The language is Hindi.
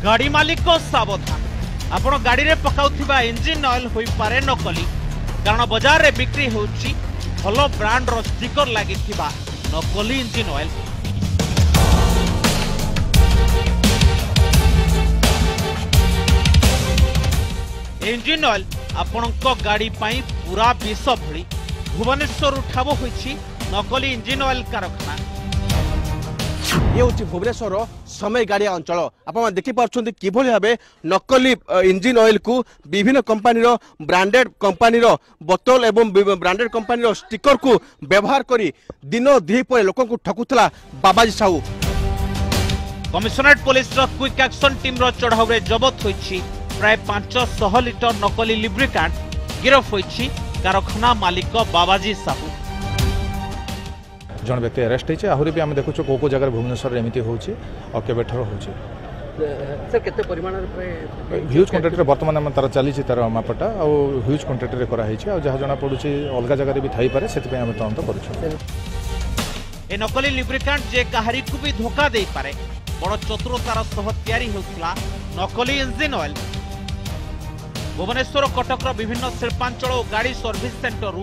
गाड़ी मालिक सावधान आपण गाड़ी रे पकाउथिबा इंजिन ऑयल होई पारे नकली कारण बाजार रे बिक्री होउची भलो ब्रांड रो स्टिकर लागिथिबा नकली इंजिन ऑयल। इंजिन ऑयल आपणको गाड़ी पाई पूरा विष भली भुवनेश्वर ठाब होइछि नकली इंजिन ऑयल कारखाना। ये हूँ भुवनेश्वर समय गाड़िया अंचल आप देखी पार्टी किभली भाव नकली इंजिन ऑयल को विभिन्न कंपानी ब्रांडेड कंपानी बोतल एवं ब्रांडेड कंपानी स्टिकर को व्यवहार करी दिन द्विपर लोक ठकुला Babaji Sahu. Commissionerate police quick action team चढ़ाऊ जबत होइछि प्राय 500 लिटर नकली लिब्रिकेंट गिरफ होइछि कारखाना मालिक बाबाजी साहू। जन व्यक्ति अरेस्ट होइছে आहुरी भी आम देखु को जगह भुवनेश्वर एमती होउछि और केबेठर होउछि सर केते परिमाण रे ह्यूज क्वांटिटी रे वर्तमान हम तार चली छि तार मापटा और ह्यूज क्वांटिटी रे करा होइछि और जहा जना पडुछि अलगा जगह रे भी थाई पारे सेति पे हम तंत करूछु। ए नकली लिब्रिकेंट जे काहारी को भी धोखा दे पारे बड़ चतुरतार सह तयारी होउतला नकली इंजिन ऑयल। भुवनेश्वर कटक विभिन्न शिल्पांचल और गाड़ी सर्विस सेंटर